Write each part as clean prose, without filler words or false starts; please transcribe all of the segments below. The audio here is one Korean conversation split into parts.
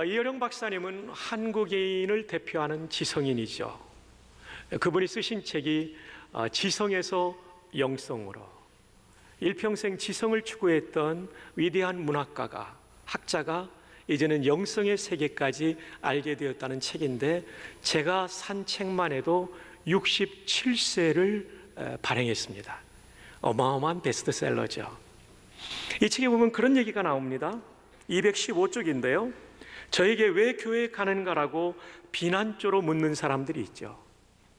이어령 박사님은 한국인을 대표하는 지성인이죠. 그분이 쓰신 책이 지성에서 영성으로, 일평생 지성을 추구했던 위대한 문학가가, 학자가 이제는 영성의 세계까지 알게 되었다는 책인데, 제가 산 책만 해도 67세를 발행했습니다. 어마어마한 베스트셀러죠. 이 책에 보면 그런 얘기가 나옵니다. 215쪽인데요. 저에게 왜 교회에 가는가라고 비난조로 묻는 사람들이 있죠.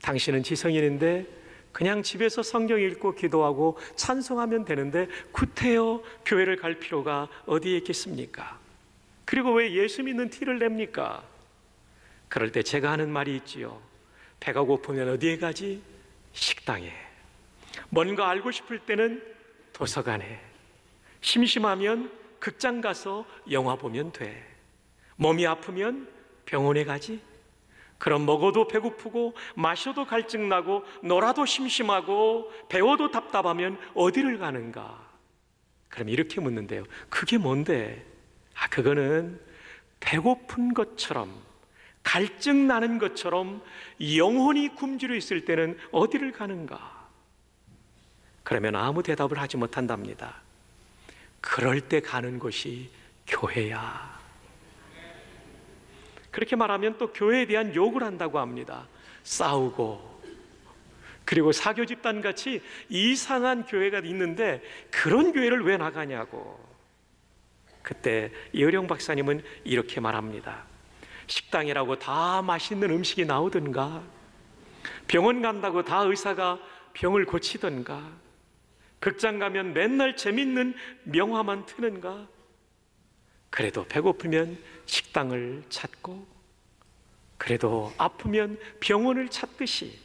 당신은 지성인인데 그냥 집에서 성경 읽고 기도하고 찬송하면 되는데 구태여 교회를 갈 필요가 어디에 있겠습니까? 그리고 왜 예수 믿는 티를 냅니까? 그럴 때 제가 하는 말이 있지요. 배가 고프면 어디에 가지? 식당에. 뭔가 알고 싶을 때는 도서관에. 심심하면 극장 가서 영화 보면 돼. 몸이 아프면 병원에 가지. 그럼 먹어도 배고프고 마셔도 갈증나고 놀아도 심심하고 배워도 답답하면 어디를 가는가? 그럼 이렇게 묻는데요. 그게 뭔데? 그거는 배고픈 것처럼, 갈증 나는 것처럼 영혼이 굶주려 있을 때는 어디를 가는가? 그러면 아무 대답을 하지 못한답니다. 그럴 때 가는 곳이 교회야. 그렇게 말하면 또 교회에 대한 욕을 한다고 합니다. 싸우고, 그리고 사교 집단 같이 이상한 교회가 있는데 그런 교회를 왜 나가냐고. 그때 이어령 박사님은 이렇게 말합니다. 식당이라고 다 맛있는 음식이 나오든가, 병원 간다고 다 의사가 병을 고치든가, 극장 가면 맨날 재밌는 명화만 트는가? 그래도 배고프면 식당을 찾고, 그래도 아프면 병원을 찾듯이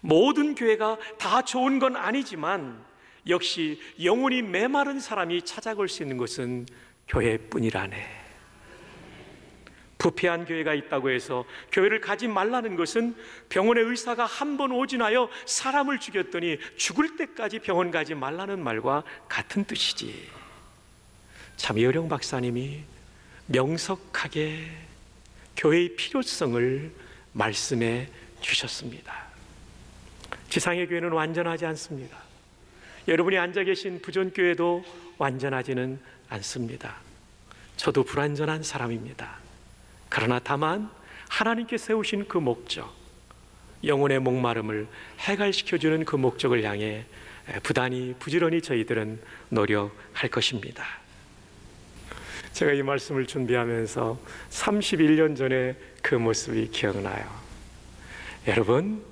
모든 교회가 다 좋은 건 아니지만 역시 영혼이 메마른 사람이 찾아갈 수 있는 곳은 교회뿐이라네. 부패한 교회가 있다고 해서 교회를 가지 말라는 것은 병원의 의사가 한 번 오진하여 사람을 죽였더니 죽을 때까지 병원 가지 말라는 말과 같은 뜻이지. 참 이어령 박사님이 명석하게 교회의 필요성을 말씀해 주셨습니다. 지상의 교회는 완전하지 않습니다. 여러분이 앉아 계신 부존교회도 완전하지는 않습니다. 저도 불완전한 사람입니다. 그러나 다만 하나님께 세우신 그 목적, 영혼의 목마름을 해갈시켜주는 그 목적을 향해 부지런히 저희들은 노력할 것입니다. 제가 이 말씀을 준비하면서 31년 전에 그 모습이 기억나요. 여러분,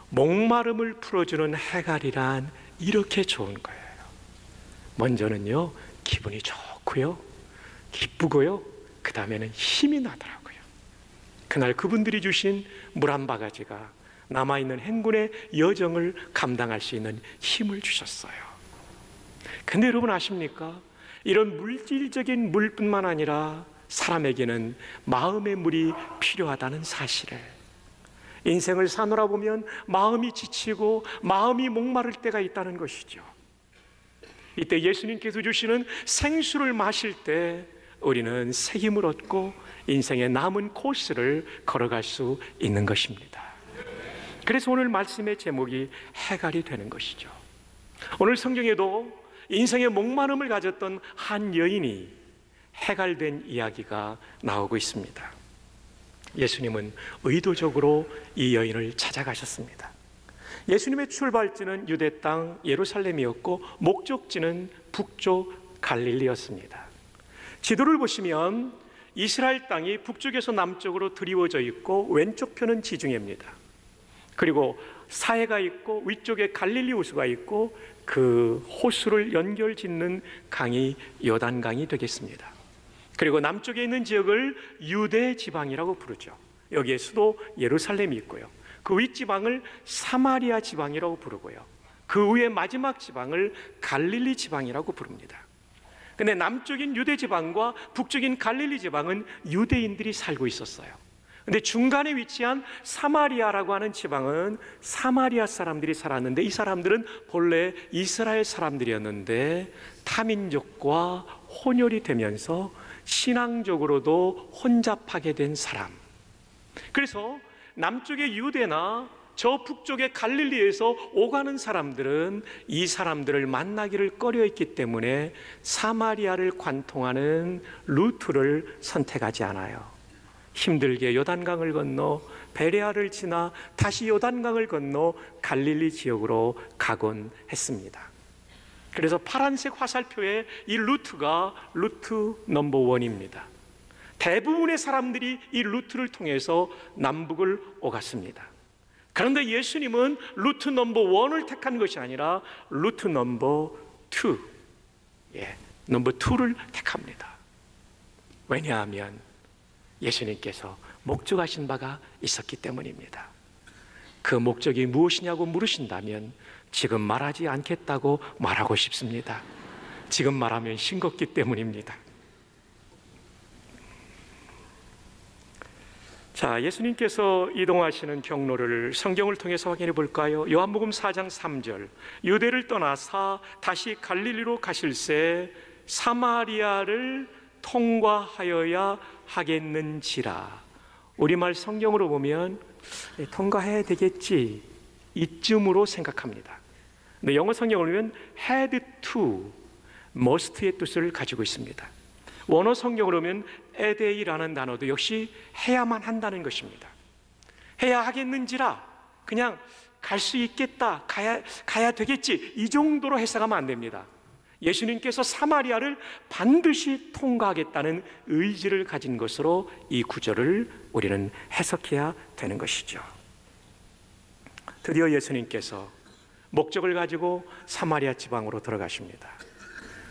목마름을 풀어주는 해갈이란 이렇게 좋은 거예요. 먼저는요, 기분이 좋고요, 기쁘고요, 그 다음에는 힘이 나더라고요. 그날 그분들이 주신 물 한 바가지가 남아있는 행군의 여정을 감당할 수 있는 힘을 주셨어요. 근데 여러분 아십니까? 이런 물질적인 물뿐만 아니라 사람에게는 마음의 물이 필요하다는 사실을, 인생을 사노라 보면 마음이 지치고 마음이 목마를 때가 있다는 것이죠. 이때 예수님께서 주시는 생수를 마실 때 우리는 새 힘을 얻고 인생의 남은 코스를 걸어갈 수 있는 것입니다. 그래서 오늘 말씀의 제목이 해갈이 되는 것이죠. 오늘 성경에도 인생의 목마름을 가졌던 한 여인이 해갈된 이야기가 나오고 있습니다. 예수님은 의도적으로 이 여인을 찾아가셨습니다. 예수님의 출발지는 유대 땅 예루살렘이었고 목적지는 북쪽 갈릴리였습니다. 지도를 보시면 이스라엘 땅이 북쪽에서 남쪽으로 드리워져 있고 왼쪽 편은 지중해입니다. 그리고 사해가 있고 위쪽에 갈릴리 호수가 있고 그 호수를 연결 짓는 강이 요단강이 되겠습니다. 그리고 남쪽에 있는 지역을 유대 지방이라고 부르죠. 여기에 수도 예루살렘이 있고요. 그 윗지방을 사마리아 지방이라고 부르고요. 그 위에 마지막 지방을 갈릴리 지방이라고 부릅니다. 근데 남쪽인 유대 지방과 북쪽인 갈릴리 지방은 유대인들이 살고 있었어요. 근데 중간에 위치한 사마리아라고 하는 지방은 사마리아 사람들이 살았는데, 이 사람들은 본래 이스라엘 사람들이었는데 타민족과 혼혈이 되면서 신앙적으로도 혼잡하게 된 사람. 그래서 남쪽의 유대나 저 북쪽의 갈릴리에서 오가는 사람들은 이 사람들을 만나기를 꺼려했기 때문에 사마리아를 관통하는 루트를 선택하지 않아요. 힘들게 요단강을 건너 베레아를 지나 다시 요단강을 건너 갈릴리 지역으로 가곤 했습니다. 그래서 파란색 화살표의 이 루트가 루트 넘버 원입니다. 대부분의 사람들이 이 루트를 통해서 남북을 오갔습니다. 그런데 예수님은 루트 넘버 원을 택한 것이 아니라 루트 넘버 투, 넘버 투를 택합니다. 왜냐하면 예수님께서 목적하신 바가 있었기 때문입니다. 그 목적이 무엇이냐고 물으신다면 지금 말하지 않겠다고 말하고 싶습니다. 지금 말하면 싱겁기 때문입니다. 자, 예수님께서 이동하시는 경로를 성경을 통해서 확인해 볼까요? 요한복음 4장 3절, 유대를 떠나사 다시 갈릴리로 가실새 사마리아를 통과하여야 하겠는지라. 우리말 성경으로 보면 통과해야 되겠지, 이쯤으로 생각합니다. 근데 영어 성경을 보면 had to, must의 뜻을 가지고 있습니다. 원어 성경으로 보면 에데이라는 단어도 역시 해야만 한다는 것입니다. 해야 하겠는지라, 그냥 갈 수 있겠다, 가야 되겠지, 이 정도로 해석하면 안 됩니다. 예수님께서 사마리아를 반드시 통과하겠다는 의지를 가진 것으로 이 구절을 우리는 해석해야 되는 것이죠. 드디어 예수님께서 목적을 가지고 사마리아 지방으로 들어가십니다.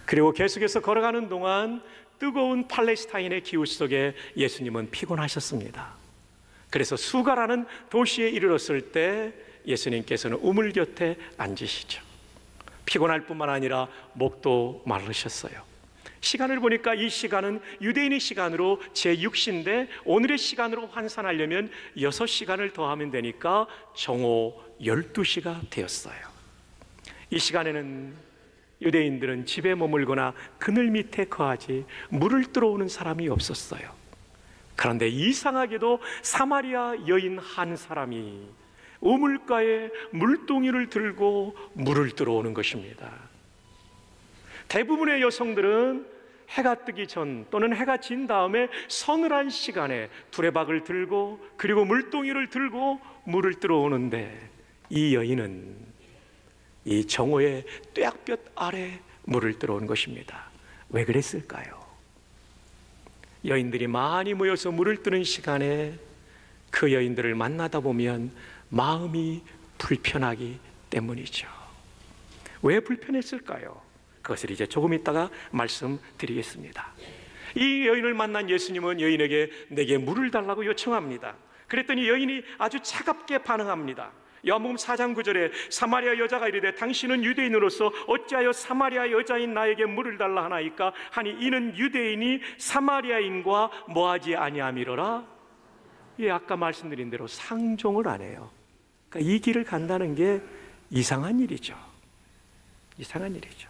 그리고 계속해서 걸어가는 동안 뜨거운 팔레스타인의 기후 속에 예수님은 피곤하셨습니다. 그래서 수가라는 도시에 이르렀을 때 예수님께서는 우물 곁에 앉으시죠. 피곤할 뿐만 아니라 목도 마르셨어요. 시간을 보니까 이 시간은 유대인의 시간으로 제6시인데 오늘의 시간으로 환산하려면 6시간을 더하면 되니까 정오 12시가 되었어요. 이 시간에는 유대인들은 집에 머물거나 그늘 밑에 거하지 물을 들어오는 사람이 없었어요. 그런데 이상하게도 사마리아 여인 한 사람이 우물가에 물동이를 들고 물을 들어오는 것입니다. 대부분의 여성들은 해가 뜨기 전 또는 해가 진 다음에 서늘한 시간에 두레박을 들고 그리고 물동이를 들고 물을 들어오는데 이 여인은 이 정오의 뙤약볕 아래 물을 들어온 것입니다. 왜 그랬을까요? 여인들이 많이 모여서 물을 뜨는 시간에 그 여인들을 만나다 보면 마음이 불편하기 때문이죠. 왜 불편했을까요? 그것을 이제 조금 있다가 말씀드리겠습니다. 이 여인을 만난 예수님은 여인에게 내게 물을 달라고 요청합니다. 그랬더니 여인이 아주 차갑게 반응합니다. 요한복음 4장 9절에 사마리아 여자가 이르되 당신은 유대인으로서 어찌하여 사마리아 여자인 나에게 물을 달라 하나이까 하니 이는 유대인이 사마리아인과 뭐하지 아니함이로라. 예, 아까 말씀드린 대로 상종을 안 해요. 그러니까 이 길을 간다는 게 이상한 일이죠. 이상한 일이죠.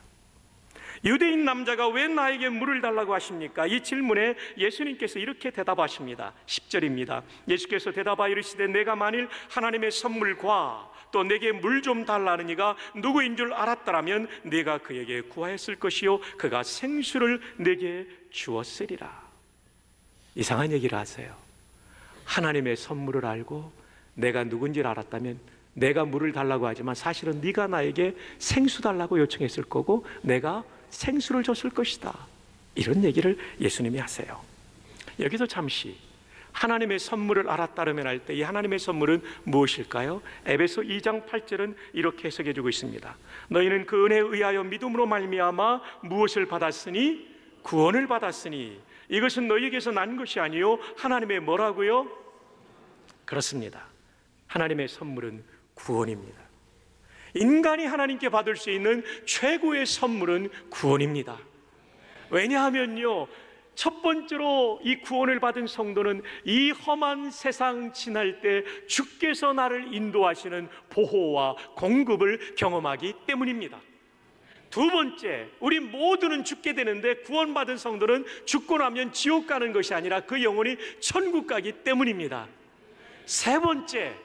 유대인 남자가 왜 나에게 물을 달라고 하십니까? 이 질문에 예수님께서 이렇게 대답하십니다. 10절입니다. 예수께서 대답하여 이르시되 내가 만일 하나님의 선물과 또 내게 물 좀 달라는 이가 누구인 줄 알았더라면 내가 그에게 구하였을 것이요 그가 생수를 내게 주었으리라. 이상한 얘기를 하세요. 하나님의 선물을 알고 내가 누군지를 알았다면 내가 물을 달라고 하지만 사실은 네가 나에게 생수 달라고 요청했을 거고 내가 생수를 줬을 것이다. 이런 얘기를 예수님이 하세요. 여기서 잠시 하나님의 선물을 알았다면 할 때 이 하나님의 선물은 무엇일까요? 에베소 2장 8절은 이렇게 해석해 주고 있습니다. 너희는 그 은혜에 의하여 믿음으로 말미암아 무엇을 받았으니? 구원을 받았으니 이것은 너희에게서 난 것이 아니요 하나님의 뭐라고요? 그렇습니다. 하나님의 선물은 구원입니다. 인간이 하나님께 받을 수 있는 최고의 선물은 구원입니다. 왜냐하면요, 첫 번째로 이 구원을 받은 성도는 이 험한 세상 지날 때 주께서 나를 인도하시는 보호와 공급을 경험하기 때문입니다. 두 번째, 우리 모두는 죽게 되는데 구원받은 성도는 죽고 나면 지옥 가는 것이 아니라 그 영혼이 천국 가기 때문입니다. 세 번째,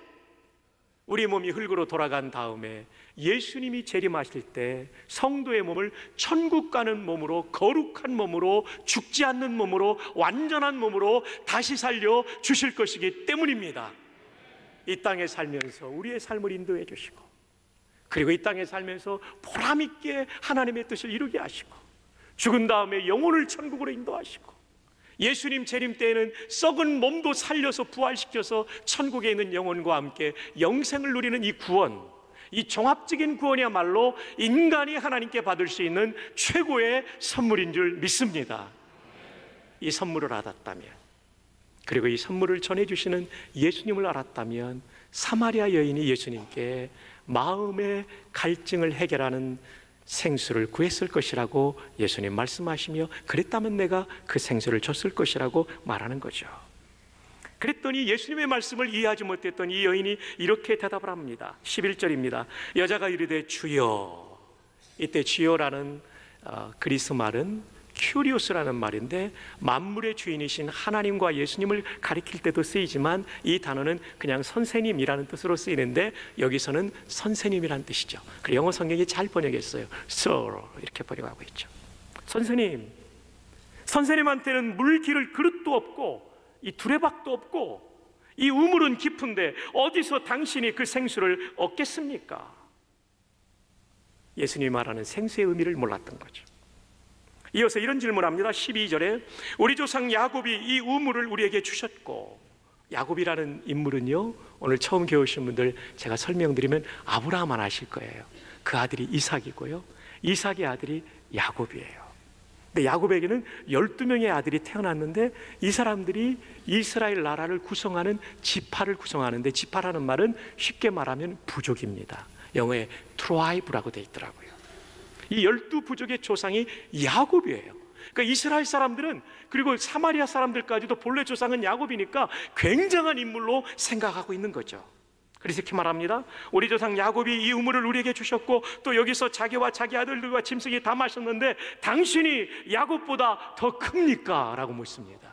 우리 몸이 흙으로 돌아간 다음에 예수님이 재림하실 때 성도의 몸을 천국 가는 몸으로, 거룩한 몸으로, 죽지 않는 몸으로, 완전한 몸으로 다시 살려 주실 것이기 때문입니다. 이 땅에 살면서 우리의 삶을 인도해 주시고, 그리고 이 땅에 살면서 보람있게 하나님의 뜻을 이루게 하시고, 죽은 다음에 영혼을 천국으로 인도하시고, 예수님 재림 때에는 썩은 몸도 살려서 부활시켜서 천국에 있는 영혼과 함께 영생을 누리는 이 구원, 이 종합적인 구원이야말로 인간이 하나님께 받을 수 있는 최고의 선물인 줄 믿습니다. 이 선물을 알았다면, 그리고 이 선물을 전해주시는 예수님을 알았다면, 사마리아 여인이 예수님께 마음의 갈증을 해결하는 생수를 구했을 것이라고 예수님 말씀하시며, 그랬다면 내가 그 생수를 줬을 것이라고 말하는 거죠. 그랬더니 예수님의 말씀을 이해하지 못했던 이 여인이 이렇게 대답을 합니다. 11절입니다. 여자가 이르되 주여. 이때 주여라는 그리스 말은 큐리오스라는 말인데, 만물의 주인이신 하나님과 예수님을 가리킬 때도 쓰이지만 이 단어는 그냥 선생님이라는 뜻으로 쓰이는데, 여기서는 선생님이라는 뜻이죠. 그리고 영어 성경이 잘 번역했어요. Sir 이렇게 번역하고 있죠. 선생님한테는 물 기를 그릇도 없고 이 두레박도 없고 이 우물은 깊은데 어디서 당신이 그 생수를 얻겠습니까? 예수님이 말하는 생수의 의미를 몰랐던 거죠. 이어서 이런 질문합니다. 12절에 우리 조상 야곱이 이 우물을 우리에게 주셨고, 야곱이라는 인물은요, 오늘 처음 배우신 분들 제가 설명드리면 아브라함 안 아실 거예요. 그 아들이 이삭이고요, 이삭의 아들이 야곱이에요. 근데 야곱에게는 12명의 아들이 태어났는데, 이 사람들이 이스라엘 나라를 구성하는 지파를 구성하는데, 지파라는 말은 쉽게 말하면 부족입니다. 영어에 트라이브라고 되어 있더라고요. 이 12부족의 조상이 야곱이에요. 그러니까 이스라엘 사람들은, 그리고 사마리아 사람들까지도 본래 조상은 야곱이니까 굉장한 인물로 생각하고 있는 거죠. 그래서 이렇게 말합니다. 우리 조상 야곱이 이 우물을 우리에게 주셨고, 또 여기서 자기와 자기 아들들과 짐승이 다 마셨는데 당신이 야곱보다 더 큽니까? 라고 묻습니다.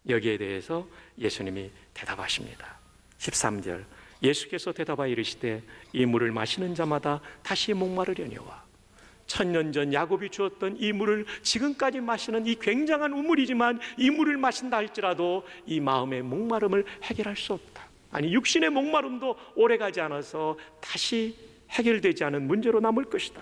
여기에 대해서 예수님이 대답하십니다. 13절, 예수께서 대답하여 이르시되 이 물을 마시는 자마다 다시 목마르려니와 1000년 전 야곱이 주었던 이 물을 지금까지 마시는 이 굉장한 우물이지만, 이 물을 마신다 할지라도 이 마음의 목마름을 해결할 수 없다. 아니, 육신의 목마름도 오래가지 않아서 다시 해결되지 않은 문제로 남을 것이다.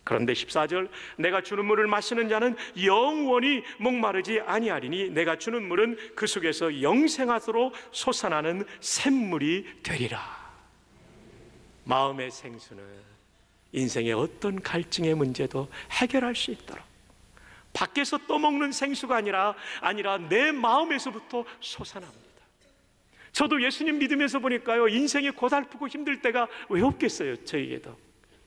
그런데 14절, 내가 주는 물을 마시는 자는 영원히 목마르지 아니하리니 내가 주는 물은 그 속에서 영생하도록 솟아나는 샘물이 되리라. 마음의 생수는 인생의 어떤 갈증의 문제도 해결할 수 있도록, 밖에서 떠먹는 생수가 아니라 내 마음에서부터 솟아납니다. 저도 예수님 믿으면서 보니까요, 인생이 고달프고 힘들 때가 왜 없겠어요, 저에게도.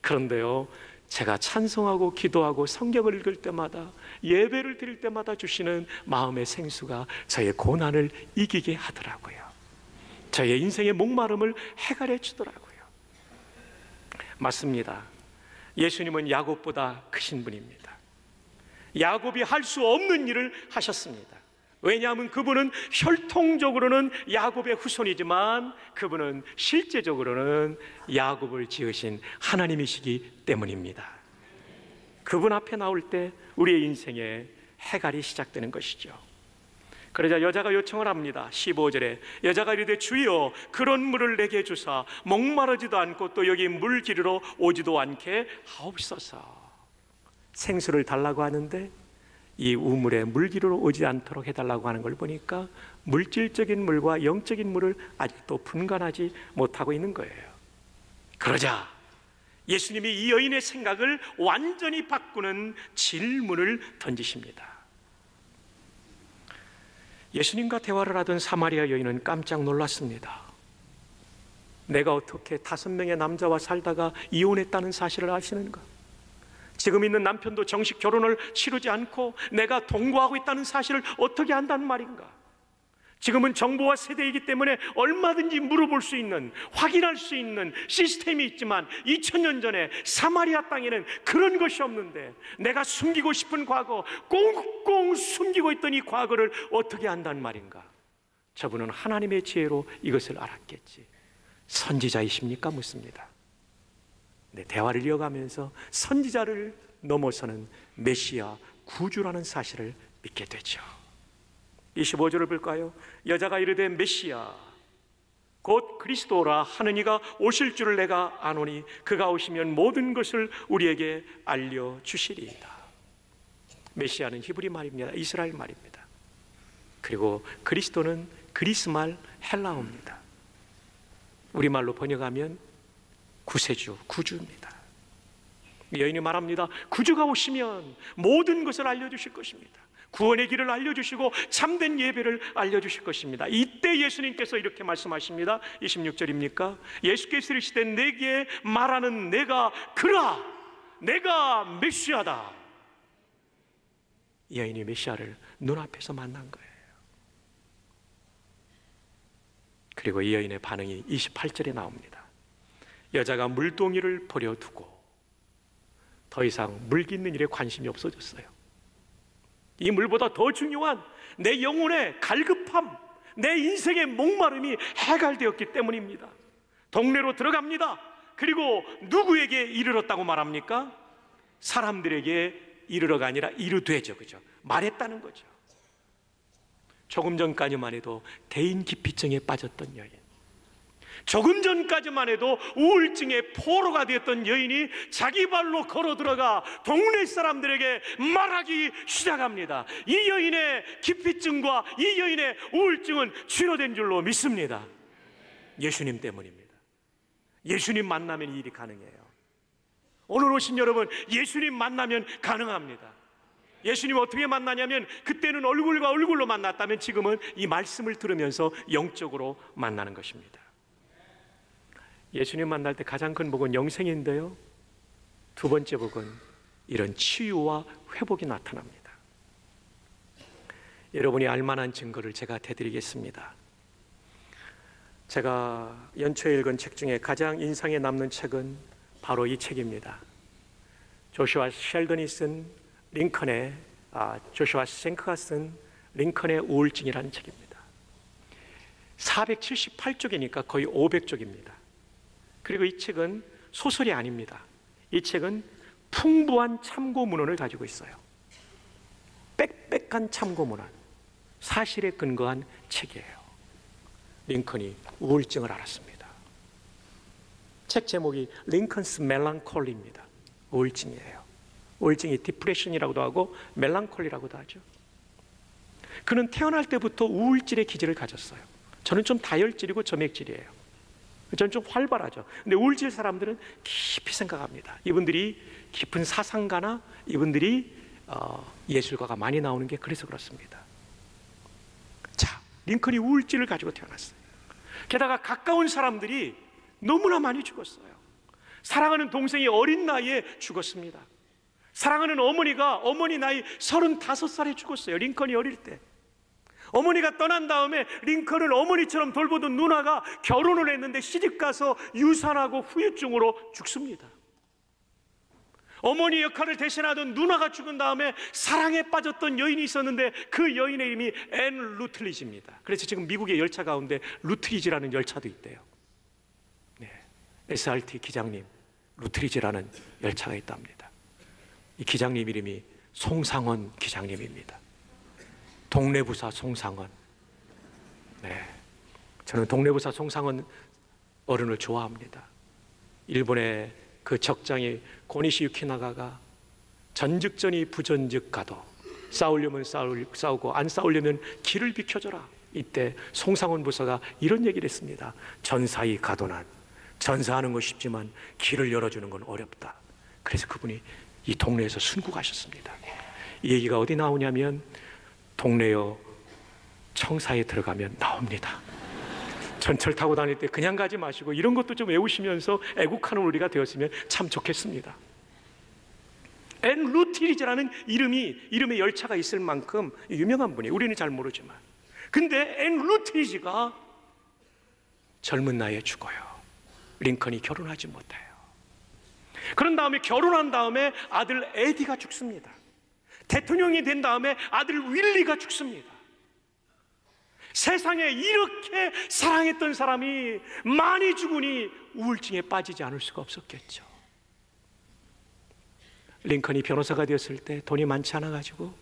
그런데요, 제가 찬송하고 기도하고 성경을 읽을 때마다, 예배를 드릴 때마다 주시는 마음의 생수가 저의 고난을 이기게 하더라고요. 저의 인생의 목마름을 해결해 주더라고요. 맞습니다. 예수님은 야곱보다 크신 분입니다. 야곱이 할 수 없는 일을 하셨습니다. 왜냐하면 그분은 혈통적으로는 야곱의 후손이지만 그분은 실제적으로는 야곱을 지으신 하나님이시기 때문입니다. 그분 앞에 나올 때 우리의 인생의 해갈이 시작되는 것이죠. 그러자 여자가 요청을 합니다. 15절에 여자가 이르되 주여 그런 물을 내게 주사 목마르지도 않고 또 여기 물 기르러 오지도 않게 하옵소서. 생수를 달라고 하는데 이 우물에 물 기르러 오지 않도록 해달라고 하는 걸 보니까 물질적인 물과 영적인 물을 아직도 분간하지 못하고 있는 거예요. 그러자 예수님이 이 여인의 생각을 완전히 바꾸는 질문을 던지십니다. 예수님과 대화를 하던 사마리아 여인은 깜짝 놀랐습니다. 내가 어떻게 5명의 남자와 살다가 이혼했다는 사실을 아시는가? 지금 있는 남편도 정식 결혼을 치르지 않고 내가 동거하고 있다는 사실을 어떻게 안다는 말인가? 지금은 정보와 세대이기 때문에 얼마든지 물어볼 수 있는, 확인할 수 있는 시스템이 있지만 2000년 전에 사마리아 땅에는 그런 것이 없는데 내가 숨기고 싶은 과거, 꽁꽁 숨기고 있던 이 과거를 어떻게 안단 말인가? 저분은 하나님의 지혜로 이것을 알았겠지. 선지자이십니까? 묻습니다. 네, 대화를 이어가면서 선지자를 넘어서는 메시아 구주라는 사실을 믿게 되죠. 25절을 볼까요? 여자가 이르되 메시아 곧 그리스도라 하느니가 오실 줄을 내가 아노니 그가 오시면 모든 것을 우리에게 알려주시리이다. 메시아는 히브리 말입니다. 이스라엘 말입니다. 그리고 그리스도는 그리스 말 헬라어입니다. 우리말로 번역하면 구세주, 구주입니다. 여인이 말합니다. 구주가 오시면 모든 것을 알려주실 것입니다. 구원의 길을 알려주시고 참된 예배를 알려주실 것입니다. 이때 예수님께서 이렇게 말씀하십니다. 26절입니까? 예수께서 이르시되 내게 말하는 내가 그라, 내가 메시아다. 여인이 메시아를 눈앞에서 만난 거예요. 그리고 이 여인의 반응이 28절에 나옵니다. 여자가 물동이를 버려두고 더 이상 물 깃는 일에 관심이 없어졌어요. 이 물보다 더 중요한 내 영혼의 갈급함, 내 인생의 목마름이 해갈되었기 때문입니다. 동네로 들어갑니다. 그리고 누구에게 이르렀다고 말합니까? 사람들에게 이르러가 아니라 이르되죠. 그죠? 말했다는 거죠. 조금 전까지만 해도 대인기피증에 빠졌던 여인, 조금 전까지만 해도 우울증의 포로가 되었던 여인이 자기 발로 걸어 들어가 동네 사람들에게 말하기 시작합니다. 이 여인의 기피증과 이 여인의 우울증은 치료된 줄로 믿습니다. 예수님 때문입니다. 예수님 만나면 이 일이 가능해요. 오늘 오신 여러분, 예수님 만나면 가능합니다. 예수님 어떻게 만나냐면 그때는 얼굴과 얼굴로 만났다면 지금은 이 말씀을 들으면서 영적으로 만나는 것입니다. 예수님 만날 때 가장 큰 복은 영생인데요, 두 번째 복은 이런 치유와 회복이 나타납니다. 여러분이 알만한 증거를 제가 대드리겠습니다. 제가 연초에 읽은 책 중에 가장 인상에 남는 책은 바로 이 책입니다. 조슈아 셸던이 쓴 링컨의 조슈아 생크가 쓴 링컨의 우울증이라는 책입니다. 478쪽이니까 거의 500쪽입니다. 그리고 이 책은 소설이 아닙니다. 이 책은 풍부한 참고 문헌을 가지고 있어요. 빽빽한 참고 문헌, 사실에 근거한 책이에요. 링컨이 우울증을 앓았습니다. 책 제목이 링컨스 멜랑콜리입니다. 우울증이에요. 우울증이 디프레션이라고도 하고 멜랑콜리라고도 하죠. 그는 태어날 때부터 우울질의 기질을 가졌어요. 저는 좀 다혈질이고 점액질이에요. 저는 좀 활발하죠. 근데 우울질 사람들은 깊이 생각합니다. 이분들이 깊은 사상가나 이분들이 예술가가 많이 나오는 게 그래서 그렇습니다. 자, 링컨이 우울질을 가지고 태어났어요. 게다가 가까운 사람들이 너무나 많이 죽었어요. 사랑하는 동생이 어린 나이에 죽었습니다. 사랑하는 어머니가 어머니 나이 35살에 죽었어요. 링컨이 어릴 때. 어머니가 떠난 다음에 링컨을 어머니처럼 돌보던 누나가 결혼을 했는데 시집가서 유산하고 후유증으로 죽습니다. 어머니 역할을 대신하던 누나가 죽은 다음에 사랑에 빠졌던 여인이 있었는데 그 여인의 이름이 앤 루틀리지입니다. 그래서 지금 미국의 열차 가운데 루트리지라는 열차도 있대요. 네, SRT 기장님 루트리지라는 열차가 있답니다. 이 기장님 이름이 송상원 기장님입니다. 동네부사 송상원. 네, 저는 동네부사 송상원 어른을 좋아합니다. 일본의 그 적장이 고니시 유키나가가 전직전이 부전직 가도 싸우려면 싸우고 안 싸우려면 길을 비켜줘라. 이때 송상원 부사가 이런 얘기를 했습니다. 전사의 가도난, 전사하는 건 쉽지만 길을 열어주는 건 어렵다. 그래서 그분이 이 동네에서 순국하셨습니다. 이 얘기가 어디 나오냐면 동네여 청사에 들어가면 나옵니다. 전철 타고 다닐 때 그냥 가지 마시고 이런 것도 좀 외우시면서 애국하는 우리가 되었으면 참 좋겠습니다. 앤 루트리지라는 이름의 열차가 있을 만큼 유명한 분이에요. 우리는 잘 모르지만 근데 앤 루트리지가 젊은 나이에 죽어요. 링컨이 결혼하지 못해요. 그런 다음에 결혼한 다음에 아들 에디가 죽습니다. 대통령이 된 다음에 아들 윌리가 죽습니다. 세상에 이렇게 사랑했던 사람이 많이 죽으니 우울증에 빠지지 않을 수가 없었겠죠. 링컨이 변호사가 되었을 때 돈이 많지 않아 가지고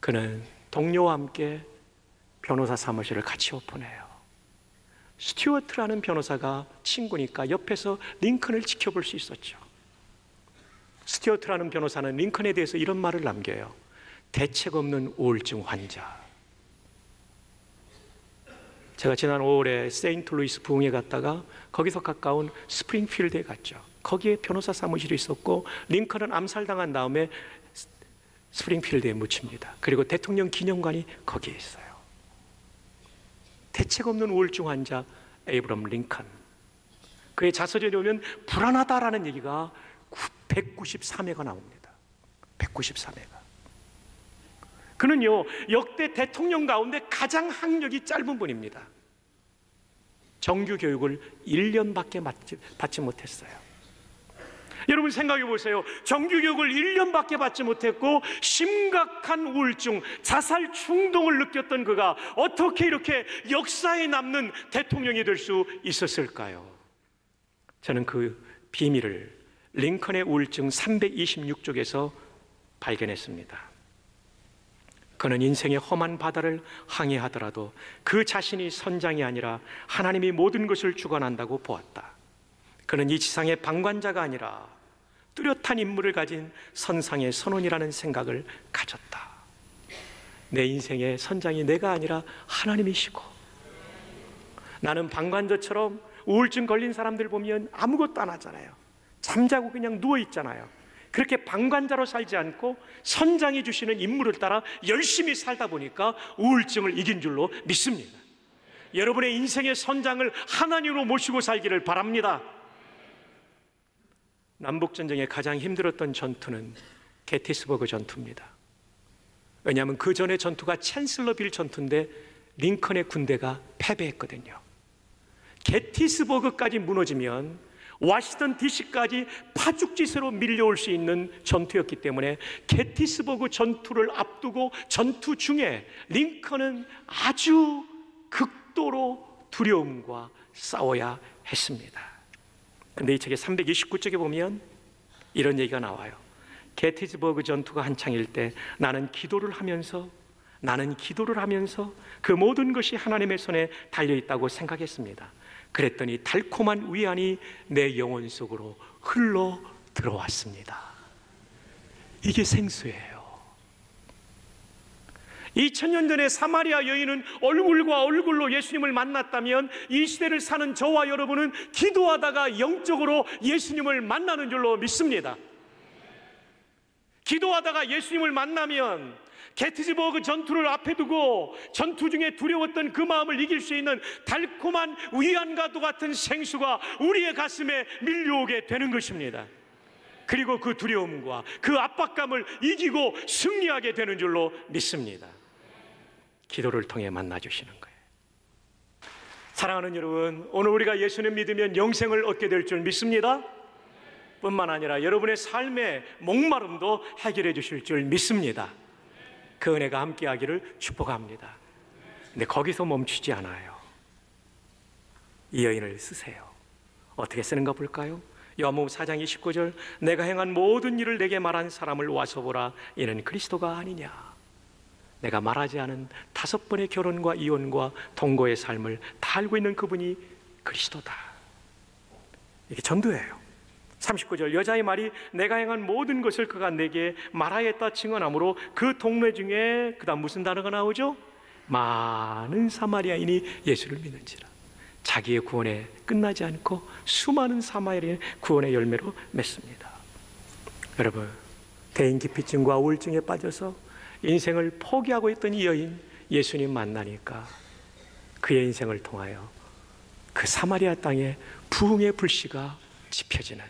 그는 동료와 함께 변호사 사무실을 같이 오픈해요. 스튜어트라는 변호사가 친구니까 옆에서 링컨을 지켜볼 수 있었죠. 스튜어트라는 변호사는 링컨에 대해서 이런 말을 남겨요. 대책 없는 우울증 환자. 제가 지난 5월에 세인트루이스 부흥회 갔다가 거기서 가까운 스프링필드에 갔죠. 거기에 변호사 사무실이 있었고 링컨은 암살당한 다음에 스프링필드에 묻힙니다. 그리고 대통령 기념관이 거기에 있어요. 대책 없는 우울증 환자 에이브럼 링컨. 그의 자서전에 보면 불안하다라는 얘기가 193회가 나옵니다. 193회가. 그는요, 역대 대통령 가운데 가장 학력이 짧은 분입니다. 정규 교육을 1년밖에 받지 못했어요. 여러분 생각해 보세요. 정규 교육을 1년밖에 받지 못했고 심각한 우울증, 자살 충동을 느꼈던 그가 어떻게 이렇게 역사에 남는 대통령이 될 수 있었을까요? 저는 그 비밀을 링컨의 우울증 326쪽에서 발견했습니다. 그는 인생의 험한 바다를 항해하더라도 그 자신이 선장이 아니라 하나님이 모든 것을 주관한다고 보았다. 그는 이 지상의 방관자가 아니라 뚜렷한 임무를 가진 선상의 선원이라는 생각을 가졌다. 내 인생의 선장이 내가 아니라 하나님이시고, 나는 방관자처럼 우울증 걸린 사람들 보면 아무것도 안 하잖아요. 잠자고 그냥 누워있잖아요. 그렇게 방관자로 살지 않고 선장이 주시는 임무를 따라 열심히 살다 보니까 우울증을 이긴 줄로 믿습니다. 여러분의 인생의 선장을 하나님으로 모시고 살기를 바랍니다. 남북전쟁에 가장 힘들었던 전투는 게티스버그 전투입니다. 왜냐하면 그 전의 전투가 챈슬러빌 전투인데 링컨의 군대가 패배했거든요. 게티스버그까지 무너지면 워싱턴 DC까지 파죽지세로 밀려올 수 있는 전투였기 때문에 게티스버그 전투를 앞두고 전투 중에 링컨은 아주 극도로 두려움과 싸워야 했습니다. 근데 이 책의 329쪽에 보면 이런 얘기가 나와요. 게티스버그 전투가 한창일 때 나는 기도를 하면서 그 모든 것이 하나님의 손에 달려있다고 생각했습니다. 그랬더니 달콤한 위안이 내 영혼 속으로 흘러 들어왔습니다. 이게 생수예요. 2000년 전에 사마리아 여인은 얼굴과 얼굴로 예수님을 만났다면 이 시대를 사는 저와 여러분은 기도하다가 영적으로 예수님을 만나는 줄로 믿습니다. 기도하다가 예수님을 만나면 게티스버그 전투를 앞에 두고 전투 중에 두려웠던 그 마음을 이길 수 있는 달콤한 위안과도 같은 생수가 우리의 가슴에 밀려오게 되는 것입니다. 그리고 그 두려움과 그 압박감을 이기고 승리하게 되는 줄로 믿습니다. 기도를 통해 만나주시는 거예요. 사랑하는 여러분, 오늘 우리가 예수님 믿으면 영생을 얻게 될 줄 믿습니다. 뿐만 아니라 여러분의 삶의 목마름도 해결해 주실 줄 믿습니다. 그 은혜가 함께하기를 축복합니다. 근데 거기서 멈추지 않아요. 이 여인을 쓰세요. 어떻게 쓰는가 볼까요? 요한복음 4장 29절, 내가 행한 모든 일을 내게 말한 사람을 와서 보라. 이는 그리스도가 아니냐. 내가 말하지 않은 5번의 결혼과 이혼과 동거의 삶을 다 알고 있는 그분이 그리스도다. 이게 전도예요. 39절, 여자의 말이 내가 행한 모든 것을 그가 내게 말하였다 증언하므로 그 동네 중에 그 다음 무슨 단어가 나오죠? 많은 사마리아인이 예수를 믿는지라. 자기의 구원에 끝나지 않고 수많은 사마리아인의 구원의 열매로 맺습니다. 여러분, 대인기피증과 우울증에 빠져서 인생을 포기하고 있던 이 여인, 예수님 만나니까 그의 인생을 통하여 그 사마리아 땅에 부흥의 불씨가 지펴지는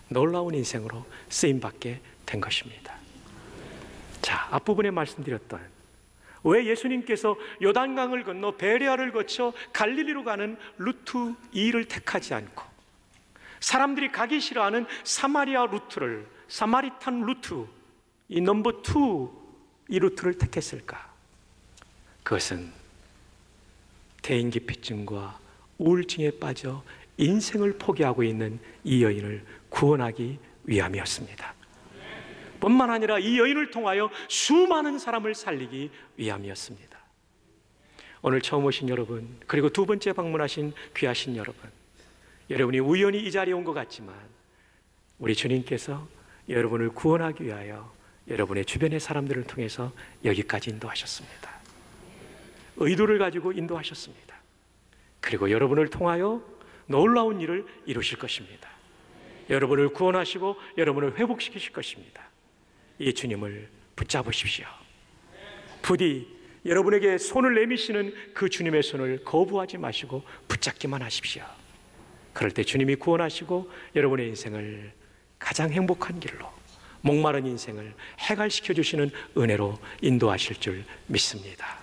놀라운 인생으로 쓰임받게 된 것입니다. 자, 앞부분에 말씀드렸던 왜 예수님께서 요단강을 건너 베레아를 거쳐 갈릴리로 가는 루트 2를 택하지 않고 사람들이 가기 싫어하는 사마리아 루트를, 사마리탄 루트, 이 넘버 2, 이 루트를 택했을까? 그것은 대인기피증과 우울증에 빠져 인생을 포기하고 있는 이 여인을 구원하기 위함이었습니다. 뿐만 아니라 이 여인을 통하여 수많은 사람을 살리기 위함이었습니다. 오늘 처음 오신 여러분, 그리고 두 번째 방문하신 귀하신 여러분, 여러분이 우연히 이 자리에 온 것 같지만 우리 주님께서 여러분을 구원하기 위하여 여러분의 주변의 사람들을 통해서 여기까지 인도하셨습니다. 의도를 가지고 인도하셨습니다. 그리고 여러분을 통하여 놀라운 일을 이루실 것입니다. 여러분을 구원하시고 여러분을 회복시키실 것입니다. 이 주님을 붙잡으십시오. 부디 여러분에게 손을 내미시는 그 주님의 손을 거부하지 마시고 붙잡기만 하십시오. 그럴 때 주님이 구원하시고 여러분의 인생을 가장 행복한 길로, 목마른 인생을 해갈시켜 주시는 은혜로 인도하실 줄 믿습니다.